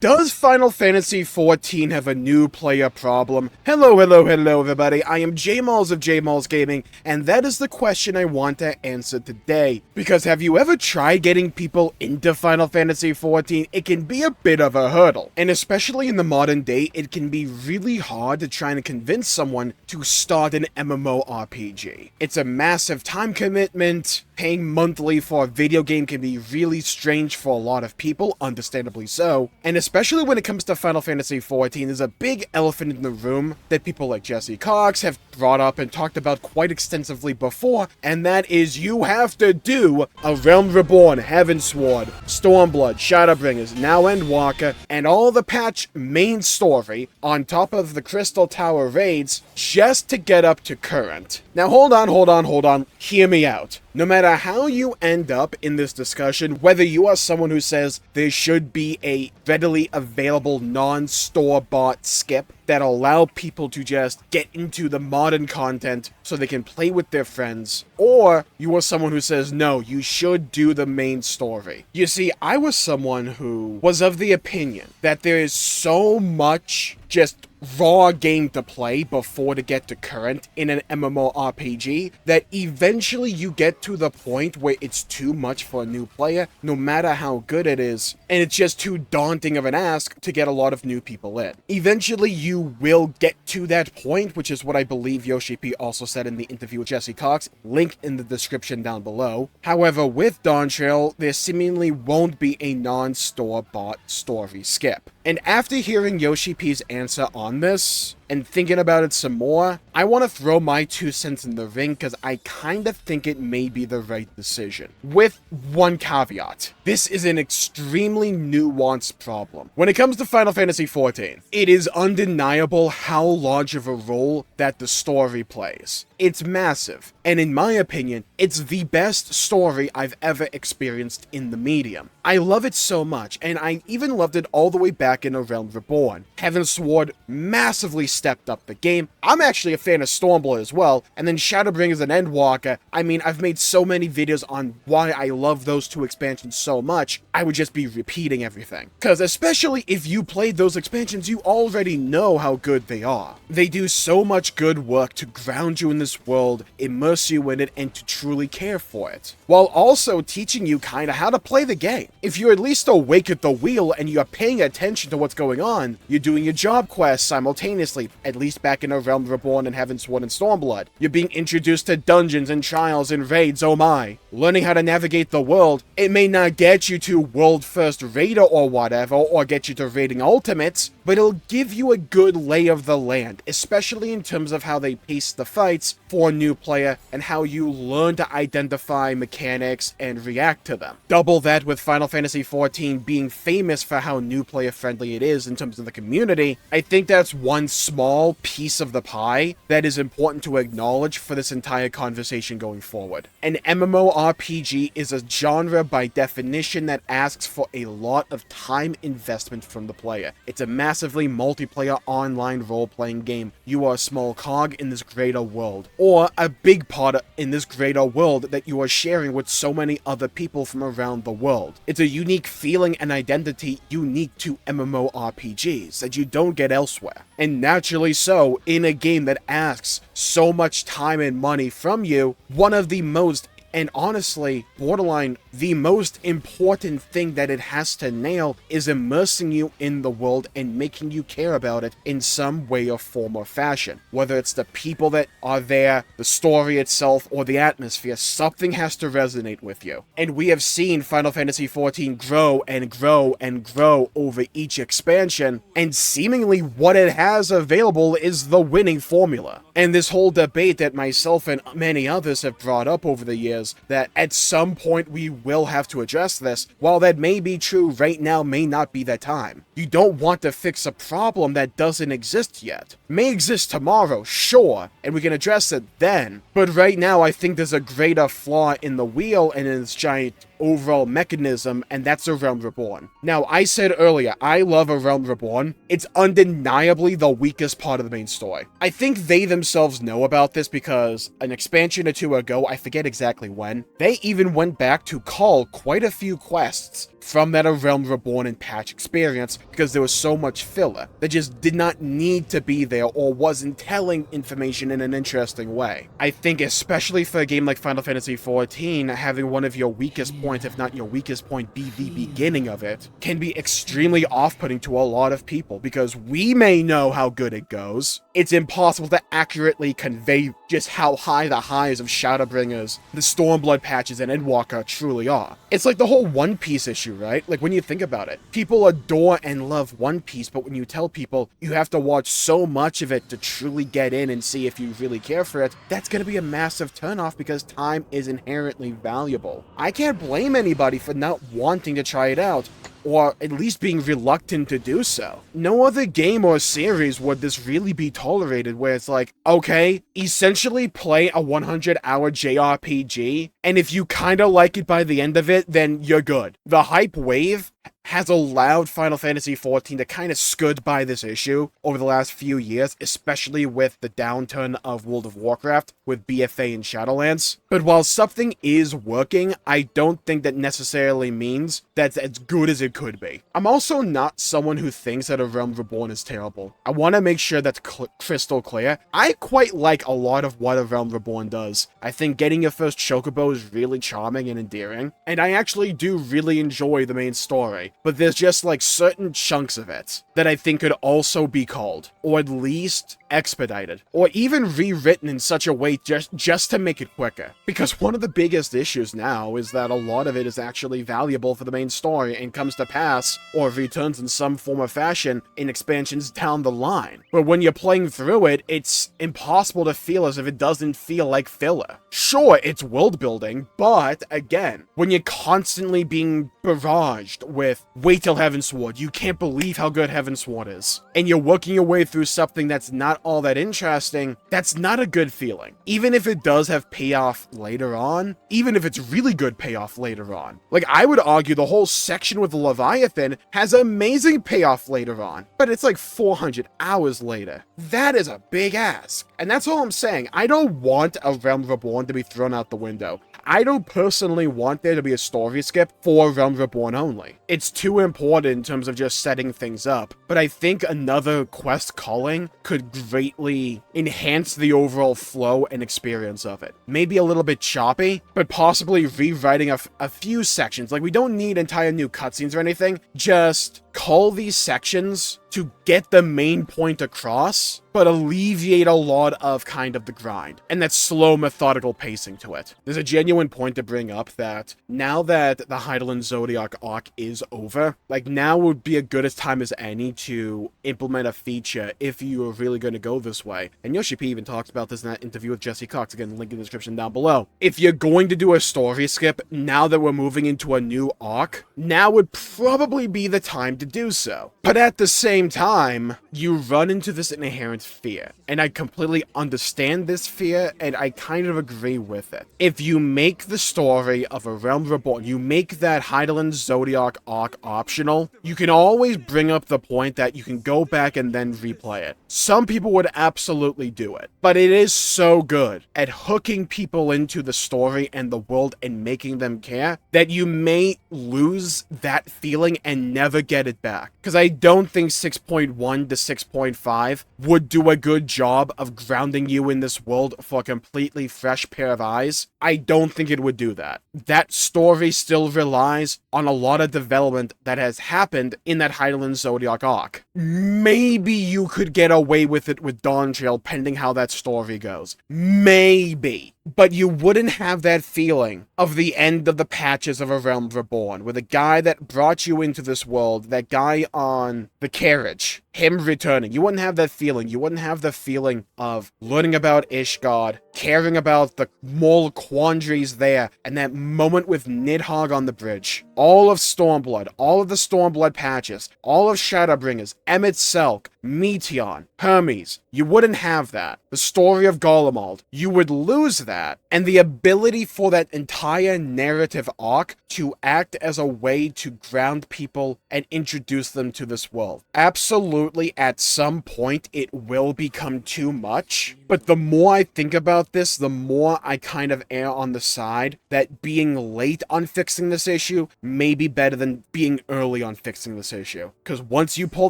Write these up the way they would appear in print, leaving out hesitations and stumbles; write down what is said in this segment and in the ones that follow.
Does Final Fantasy XIV have a new player problem? Hello everybody, I am Jmulls of Jmulls Gaming, and that is the question I want to answer today. Because have you ever tried getting people into Final Fantasy XIV? It can be a bit of a hurdle, and especially in the modern day, it can be really hard to try and convince someone to start an MMORPG. It's a massive time commitment. Paying monthly for a video game can be really strange for a lot of people, understandably so, and especially when it comes to Final Fantasy XIV, there's a big elephant in the room that people like Jesse Cox have brought up and talked about quite extensively before, and that is you have to do a Realm Reborn, Heavensward, Stormblood, Shadowbringers, Now Endwalker, and all the patch main story on top of the Crystal Tower raids just to get up to current. Now hold on, hear me out. No matter how you end up in this discussion, whether you are someone who says there should be a readily available non-store-bought skip that allow people to just get into the modern content so they can play with their friends, or you are someone who says, no, you should do the main story. You see, I was someone who was of the opinion that there is so much just raw game to play before to get to current in an MMORPG that eventually you get to the point where it's too much for a new player, no matter how good it is, and it's just too daunting of an ask to get a lot of new people in. Eventually you will get to that point, which is what I believe Yoshi P also said in the interview with Jesse Cox, linked in the description down below. However, with Dawntrail, there seemingly won't be a non-store-bought story skip. And after hearing Yoshi P's answer on this, and thinking about it some more, I want to throw my 2 cents in the ring because I kind of think it may be the right decision. With one caveat. This is an extremely nuanced problem. When it comes to Final Fantasy XIV, it is undeniable how large of a role that the story plays. It's massive, and in my opinion, it's the best story I've ever experienced in the medium. I love it so much, and I even loved it all the way back in A Realm Reborn. Heavensward massively stepped up the game. I'm actually a fan of Stormblood as well, and then Shadowbringers and Endwalker. I mean, I've made so many videos on why I love those 2 expansions so much, I would just be repeating everything. Because especially if you played those expansions, you already know how good they are. They do so much good work to ground you in this world, immerse you in it, and to truly care for it, while also teaching you kinda how to play the game. If you're at least awake at the wheel and you're paying attention to what's going on, you're doing your job quests simultaneously, at least back in A Realm Reborn and Heavensward and Stormblood. You're being introduced to dungeons and trials and raids, oh my. Learning how to navigate the world. It may not get you to World First Raider or whatever, or get you to raiding ultimates, but it'll give you a good lay of the land, especially in terms of how they pace the fights for a new player and how you learn to identify mechanics and react to them. Double that with Final Fantasy XIV being famous for how new player friendly it is in terms of the community. I think that's one small piece of the pie that is important to acknowledge for this entire conversation going forward. An MMORPG is a genre by definition that asks for a lot of time investment from the player. It's a massively multiplayer online role-playing game. You are a small cog in this greater world, or a big part in this greater world that you are sharing with so many other people from around the world. It's a unique feeling and identity unique to MMORPGs that you don't get elsewhere. And naturally so, in a game that asks so much time and money from you, one of the most, and honestly, borderline, the most important thing that it has to nail is immersing you in the world and making you care about it in some way or form or fashion. Whether it's the people that are there, the story itself, or the atmosphere, something has to resonate with you. And we have seen Final Fantasy XIV grow and grow and grow over each expansion, and seemingly what it has available is the winning formula. And this whole debate that myself and many others have brought up over the years, that at some point we will have to address this, while that may be true right now, may not be that time. You don't want to fix a problem that doesn't exist yet. May exist tomorrow, sure, and we can address it then, but right now I think there's a greater flaw in the wheel and in this giant overall mechanism, and that's A Realm Reborn. Now, I said earlier, I love A Realm Reborn. It's undeniably the weakest part of the main story. I think they themselves know about this because an expansion or two ago, I forget exactly when, they even went back to cull quite a few quests from that Realm Reborn and patch experience because there was so much filler that just did not need to be there or wasn't telling information in an interesting way. I think especially for a game like Final Fantasy XIV, having one of your weakest points, if not your weakest point, be the beginning of it, can be extremely off-putting to a lot of people because we may know how good it goes. It's impossible to accurately convey just how high the highs of Shadowbringers, the Stormblood patches, and Endwalker truly are. It's like the whole One Piece issue, right? Like when you think about it, people adore and love One Piece, but when you tell people you have to watch so much of it to truly get in and see if you really care for it, that's going to be a massive turnoff because time is inherently valuable. I can't blame anybody for not wanting to try it out, or at least being reluctant to do so. No other game or series would this really be tolerated where it's like, okay, essentially play a 100-hour JRPG, and if you kinda like it by the end of it, then you're good. The hype wave has allowed Final Fantasy XIV to kind of scud by this issue over the last few years, especially with the downturn of World of Warcraft with BFA and Shadowlands. But while something is working, I don't think that necessarily means that's as good as it could be. I'm also not someone who thinks that A Realm Reborn is terrible. I want to make sure that's crystal clear. I quite like a lot of what A Realm Reborn does. I think getting your first Chocobo is really charming and endearing, and I actually do really enjoy the main story. But there's just like certain chunks of it that I think could also be called, or at least expedited, or even rewritten in such a way just to make it quicker. Because one of the biggest issues now is that a lot of it is actually valuable for the main story and comes to pass, or returns in some form or fashion in expansions down the line. But when you're playing through it, it's impossible to feel as if it doesn't feel like filler. Sure, it's world building, but again, when you're constantly being barraged with wait till Heavensward, you can't believe how good Heavensward is, and you're working your way through something that's not all that interesting, that's not a good feeling. Even if it does have payoff later on, even if it's really good payoff later on. Like, I would argue the whole section with Leviathan has amazing payoff later on, but it's like 400 hours later. That is a big ask. And that's all I'm saying. I don't want A Realm Reborn to be thrown out the window. I don't personally want there to be a story skip for Realm Reborn only. It's too important in terms of just setting things up, but I think another quest culling could greatly enhance the overall flow and experience of it. Maybe a little bit choppy, but possibly rewriting a few sections. Like, we don't need entire new cutscenes or anything, just cull these sections to get the main point across, but alleviate a lot of kind of the grind and that slow methodical pacing to it. There's a genuine point to bring up that now that the Heidelin Zodiac arc is over, like, now would be a good as time as any to implement a feature if you are really going to go this way. And Yoshi P even talks about this in that interview with Jesse Cox, again, link in the description down below. If you're going to do a story skip, now that we're moving into a new arc, now would probably be the time to do so. But at the same time, you run into this inherent fear, and I completely understand this fear, and I kind of agree with it. If you make the story of A Realm Reborn, you make that Heidelin Zodiac arc optional, you can always bring up the point that you can go back and then replay it. Some people would absolutely do it, but it is so good at hooking people into the story and the world and making them care that you may lose that feeling and never get it back. Because I don't think 6.1 to 6.5 would do a good job of grounding you in this world for a completely fresh pair of eyes. I don't think it would do that. That story still relies on a lot of development that has happened in that Heidelin Zodiac arc. Maybe you could get away with it with Dawntrail, pending how that story goes. Maybe. But you wouldn't have that feeling of the end of the patches of A Realm Reborn, with a guy that brought you into this world, that guy on the carriage, him returning. You wouldn't have that feeling. You wouldn't have the feeling of learning about Ishgard, caring about the moral quandaries there, and that moment with Nidhogg on the bridge. All of Stormblood, all of the Stormblood patches, all of Shadowbringers, Emmett Selk, Meteon, Hermes. You wouldn't have that. The story of Golemald. You would lose that. And the ability for that entire narrative arc to act as a way to ground people and introduce them to this world. Absolutely absolutely, at some point, it will become too much. But the more I think about this, the more I kind of err on the side that being late on fixing this issue may be better than being early on fixing this issue. Because once you pull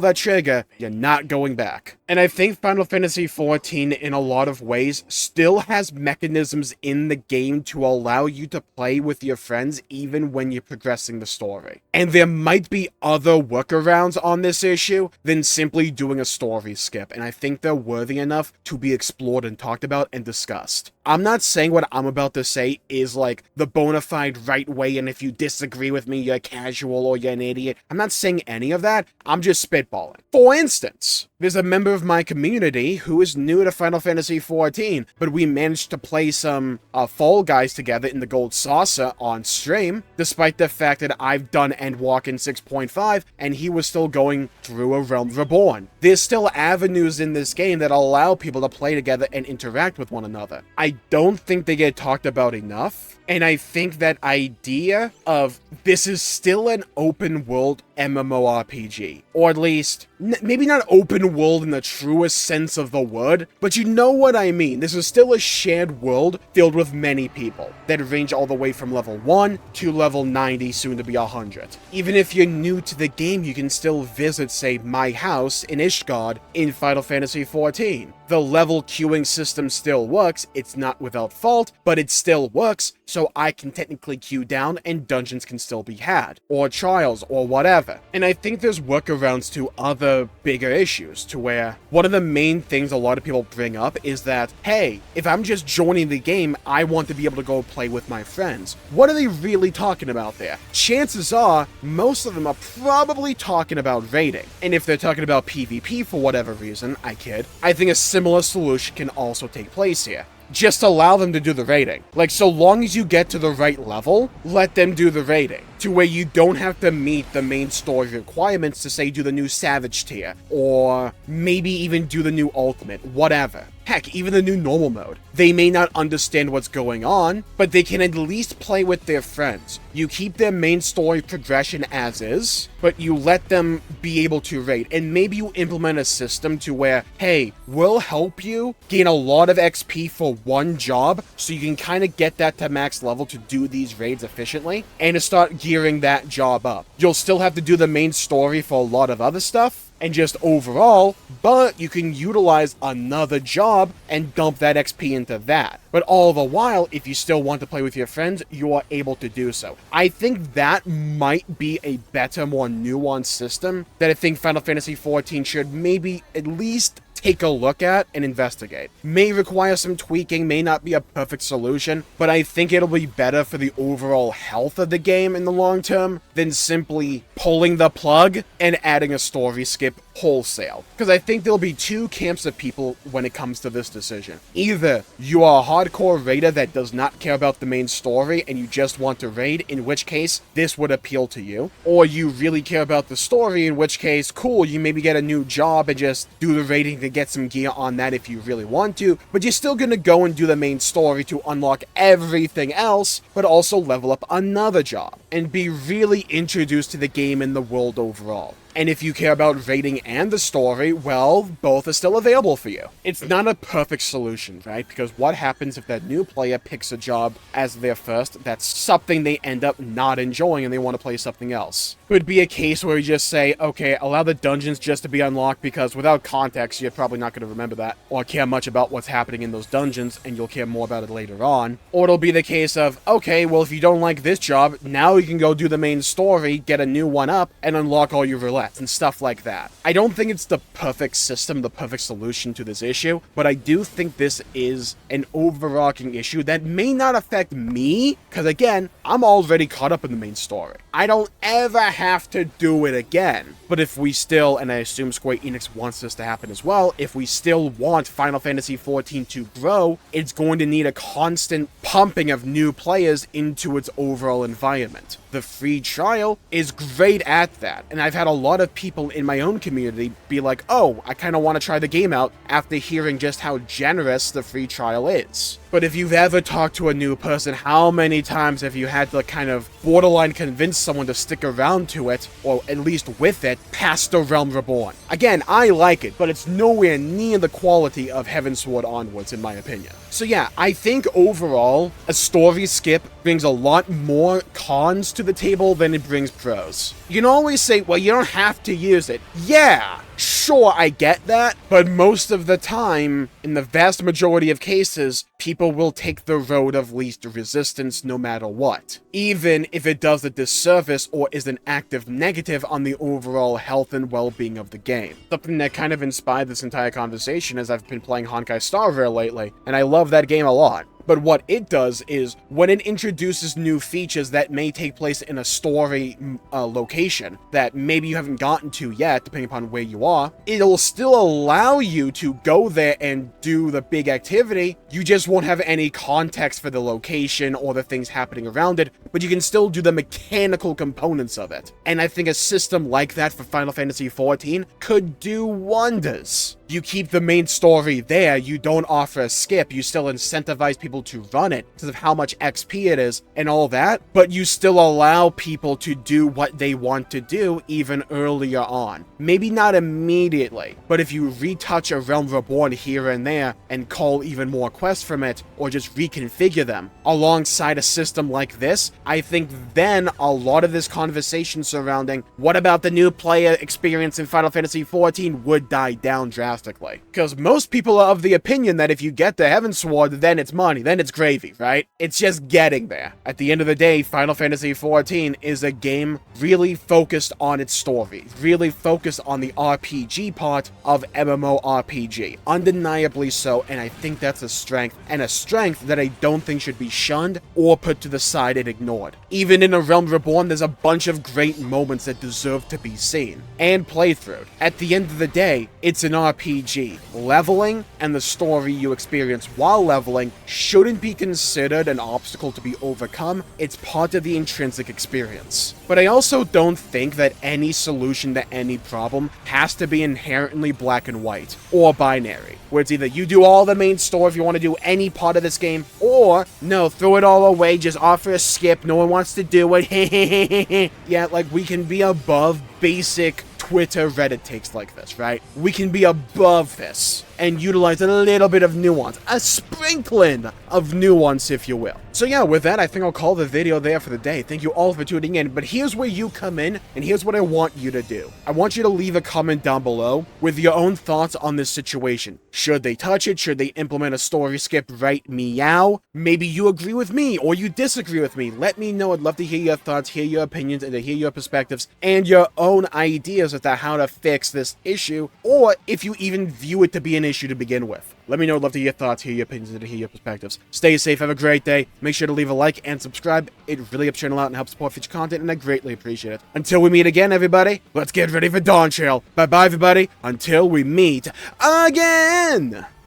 that trigger, you're not going back. And I think Final Fantasy XIV, in a lot of ways, still has mechanisms in the game to allow you to play with your friends even when you're progressing the story. And there might be other workarounds on this issue than simply doing a story skip, and I think they're worthy enough to be explored and talked about and discussed. I'm not saying what I'm about to say is like the bona fide right way, and if you disagree with me, you're casual or you're an idiot. I'm not saying any of that. I'm just spitballing. For instance, there's a member of my community who is new to Final Fantasy XIV, but we managed to play some Fall Guys together in the Gold Saucer on stream, despite the fact that I've done Endwalk in 6.5, and he was still going through a Realm Reborn. There's still avenues in this game that allow people to play together and interact with one another. I don't think they get talked about enough, and I think that idea of this is still an open world MMORPG, or at least, maybe not open world in the truest sense of the word, but you know what I mean. This is still a shared world filled with many people that range all the way from level 1 to level 90, soon to be 100. Even if you're new to the game, you can still visit, say, my house in Ishgard in Final Fantasy XIV. The level queuing system still works. It's not without fault, but it still works, so I can technically queue down and dungeons can still be had, or trials, or whatever. And I think there's workarounds to other bigger issues, to where one of the main things a lot of people bring up is that, hey, if I'm just joining the game, I want to be able to go play with my friends. What are they really talking about there? Chances are, most of them are probably talking about raiding. And if they're talking about PvP for whatever reason, I kid, I think a similar solution can also take place here. Just allow them to do the raiding. Like, so long as you get to the right level, let them do the raiding. To where you don't have to meet the main story requirements to, say, do the new Savage tier, or maybe even do the new Ultimate, whatever. Heck, even the new normal mode. They may not understand what's going on, but they can at least play with their friends. You keep their main story progression as is, but you let them be able to raid. And maybe you implement a system to where, hey, we'll help you gain a lot of XP for one job, so you can kind of get that to max level to do these raids efficiently, and to start gearing that job up. You'll still have to do the main story for a lot of other stuff, and just overall, but you can utilize another job and dump that XP into that. But all the while, if you still want to play with your friends, you are able to do so. I think that might be a better, more nuanced system that I think Final Fantasy XIV should maybe at least take a look at and investigate. May require some tweaking, may not be a perfect solution, but I think it'll be better for the overall health of the game in the long term than simply pulling the plug and adding a story skip wholesale. Because I think there'll be two camps of people when it comes to this decision. Either you are a hardcore raider that does not care about the main story and you just want to raid, in which case this would appeal to you, or you really care about the story, in which case, cool, you maybe get a new job and just do the raiding to get some gear on that if you really want to, but you're still gonna go and do the main story to unlock everything else, but also level up another job and be really introduced to the game and the world overall. And if you care about raiding and the story, well, both are still available for you. It's not a perfect solution, right? Because what happens if that new player picks a job as their first that's something they end up not enjoying and they want to play something else? It would be a case where you just say, okay, allow the dungeons just to be unlocked, because without context, you're probably not going to remember that or care much about what's happening in those dungeons, and you'll care more about it later on. Or it'll be the case of, okay, well, if you don't like this job, now you can go do the main story, get a new one up, and unlock all your roulettes and stuff like that. I don't think it's the perfect system, the perfect solution to this issue, but I do think this is an overarching issue that may not affect me, because again, I'm already caught up in the main story. I don't ever have to do it again. But if we still, and I assume Square Enix wants this to happen as well, if we still want Final Fantasy XIV to grow, it's going to need a constant pumping of new players into its overall environment. the free trial is great at that. And I've had a lot of people in my own community be like, oh, I kind of want to try the game out after hearing just how generous the free trial is. But if you've ever talked to a new person, how many times have you had to kind of borderline convince someone to stick around to it, or at least with it, past the Realm Reborn? Again, I like it, but it's nowhere near the quality of Heavensward onwards, in my opinion. So yeah, I think overall, a story skip brings a lot more cons to the table than it brings pros. You can always say, well, you don't have to use it. Yeah, sure, I get that, but most of the time, in the vast majority of cases, people will take the road of least resistance no matter what, even if it does a disservice or is an active negative on the overall health and well-being of the game. Something that kind of inspired this entire conversation is I've been playing Honkai Star Rail lately, and I love that game a lot. But what it does is, when it introduces new features that may take place in a story location that maybe you haven't gotten to yet, depending upon where you are, it'll still allow you to go there and do the big activity. You just won't have any context for the location or the things happening around it, but you can still do the mechanical components of it. And I think a system like that for Final Fantasy XIV could do wonders. You keep the main story there, you don't offer a skip, you still incentivize people to run it because of how much XP it is and all that, but you still allow people to do what they want to do even earlier on. Maybe not immediately, but if you retouch a Realm Reborn here and there and call even more quests from it, or just reconfigure them alongside a system like this, I think then a lot of this conversation surrounding what about the new player experience in Final Fantasy XIV would die down drastically. Because most people are of the opinion that if you get the Heavensward, then it's money, then it's gravy, right? It's just getting there. At the end of the day, Final Fantasy XIV is a game really focused on its story, really focused on the RPG part of MMORPG. Undeniably so, and I think that's a strength, and a strength that I don't think should be shunned or put to the side and ignored. Even in a Realm Reborn, there's a bunch of great moments that deserve to be seen and played through. At the end of the day, it's an RPG. Leveling and the story you experience while leveling shouldn't be considered an obstacle to be overcome. It's part of the intrinsic experience. But I also don't think that any solution to any problem has to be inherently black and white or binary, where it's either you do all the main story if you want to do any part of this game, or no, throw it all away, just offer a skip, no one wants to do it. Yeah, like, we can be above basic Twitter, Reddit takes like this, right? We can be above this and utilize a little bit of nuance, a sprinkling of nuance, if you will. So yeah, with that, I think I'll call the video there for the day. Thank you all for tuning in, but here's where you come in, and here's what I want you to do. I want you to leave a comment down below with your own thoughts on this situation. Should they touch it? Should they implement a story skip right meow? Maybe you agree with me, or you disagree with me. Let me know. I'd love to hear your thoughts, hear your opinions, and to hear your perspectives, and your own ideas as to how to fix this issue, or if you even view it to be an issue to begin with. Let me know. I'd love to hear your thoughts, hear your opinions, and to hear your perspectives. Stay safe, have a great day. Make sure to leave a like and subscribe. It really helps channel out and helps support future content, and I greatly appreciate it. Until we meet again, everybody, let's get ready for Dawntrail. Bye-bye, everybody. Until we meet again!